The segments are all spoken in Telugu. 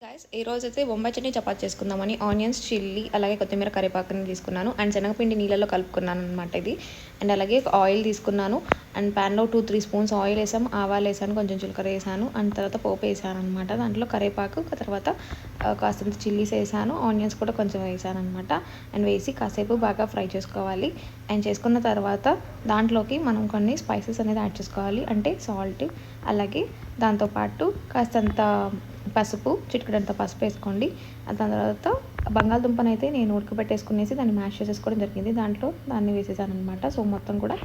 గైస్ ఈ రోజైతే బొంబాయి చట్నీ చపాతి చేసుకుందామని ఆనియన్స్ చిల్లీ అలాగే కొత్తిమీర కరివేపాకుని తీసుకున్నాను అండ్ శనగపిండి నీళ్ళలో కలుపుకున్నాను అనమాట ఇది. అండ్ అలాగే ఆయిల్ తీసుకున్నాను అండ్ ప్యాన్లో 2-3 స్పూన్స్ ఆయిల్ వేసాము, ఆవాలు వేసాను, కొంచెం జీలకర్ర వేసాను అండ్ తర్వాత పోపు వేసాను అనమాట. దాంట్లో కరివేపాకు తర్వాత కాస్తంత చిల్లీస్ వేసాను, ఆనియన్స్ కూడా కొంచెం వేసాను అనమాట. అండ్ వేసి కాసేపు బాగా ఫ్రై చేసుకోవాలి. అండ్ చేసుకున్న తర్వాత దాంట్లోకి మనం కొన్ని స్పైసెస్ అనేది యాడ్ చేసుకోవాలి, అంటే సాల్ట్ అలాగే దాంతోపాటు కాస్తంత పసుపు, చిటికెడంత పసుపు వేసుకోండి. దాని తర్వాత బంగాళదుంపనైతే నేను ఉడకబెట్టేసుకునేసి దాన్ని మ్యాష్ చేసేసుకోవడం జరిగింది. దాంట్లో దాన్ని వేసేసాను అనమాట. సో మొత్తం కూడా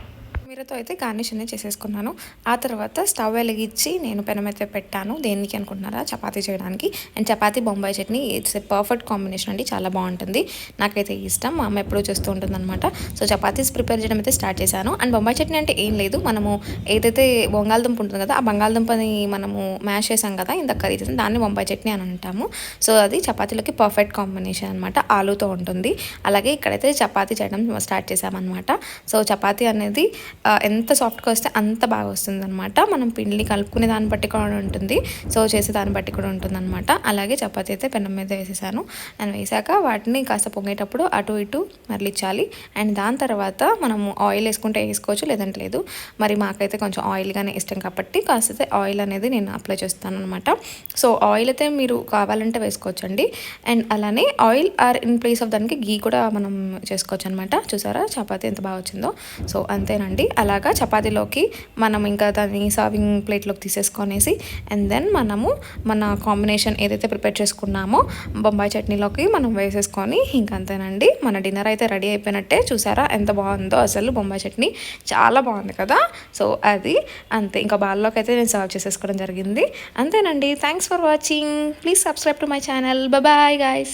కొత్తిమీరతో అయితే గార్నిష్ అనేది చేసేసుకున్నాను. ఆ తర్వాత స్టవ్ వెలిగించి నేను పెనం అయితే పెట్టాను. దేనికి అనుకుంటున్నారా? చపాతీ చేయడానికి. And chapati Bombay chutney it's a perfect combination అండి, చాలా బాగుంటుంది, నాకైతే ఇష్టం, మా అమ్మ ఎప్పుడూ చేస్తూ ఉంటుంది అనమాట. సో చపాతీస్ ప్రిపేర్ చేయడం అయితే స్టార్ట్ చేశాను. అండ్ బొంబాయి చట్నీ అంటే ఏం లేదు, మనము ఏదైతే బంగాళదుంప ఉంటుంది కదా, ఆ బంగాళదుంపని మనము మ్యాష్ చేసాం కదా ఇంత కర్రీ చేసాం, దాన్ని బొంబాయి చట్నీ అని అంటాము. సో అది చపాతీలోకి పర్ఫెక్ట్ కాంబినేషన్ అనమాట, ఆలూతో ఉంటుంది. అలాగే ఇక్కడైతే చపాతీ చేయడం స్టార్ట్ చేసామన్నమాట. సో చపాతీ అనేది ఎంత సాఫ్ట్గా వస్తే అంత బాగా వస్తుంది అనమాట. మనం పిండిని కలుపుకునే దాన్ని బట్టి కూడా ఉంటుంది, సో చేసే దాన్ని బట్టి కూడా ఉంటుంది అనమాట. అలాగే చపాతీ అయితే పెనం మీద వేసేసాను. అండ్ వేసాక వాటిని కాస్త పొంగేటప్పుడు అటు ఇటు మరలించాలి. అండ్ దాని తర్వాత మనము ఆయిల్ వేసుకుంటే వేసుకోవచ్చు, లేదంటే లేదు. మరి మాకైతే కొంచెం ఆయిల్గానే ఇష్టం కాబట్టి కాస్త ఆయిల్ అనేది నేను అప్లై చేస్తాను అనమాట. సో ఆయిల్ అయితే మీరు కావాలంటే వేసుకోవచ్చు అండి. అండ్ అలానే oil are in place of దానికి గీ కూడా మనం చేసుకోవచ్చు అనమాట. చూసారా చపాతీ ఎంత బాగా వచ్చిందో? సో అంతేనండి. అలాగా చపాతీలోకి మనం ఇంకా దాన్ని సర్వింగ్ ప్లేట్లోకి తీసేసుకొనేసి అండ్ దెన్ మనము మన కాంబినేషన్ ఏదైతే ప్రిపేర్ చేసుకున్నామో బొంబాయి చట్నీలోకి మనం వేసేసుకొని ఇంకా అంతేనండి, మన డిన్నర్ అయితే రెడీ అయిపోయినట్టే. చూసారా ఎంత బాగుందో అసలు బొంబాయి చట్నీ, చాలా బాగుంది కదా. సో అది అంతే, ఇంకా బాల్లోకి అయితే నేను సర్వ్ చేసేసుకోవడం జరిగింది. అంతేనండి. Thanks for watching. Please subscribe to my channel. Bye guys.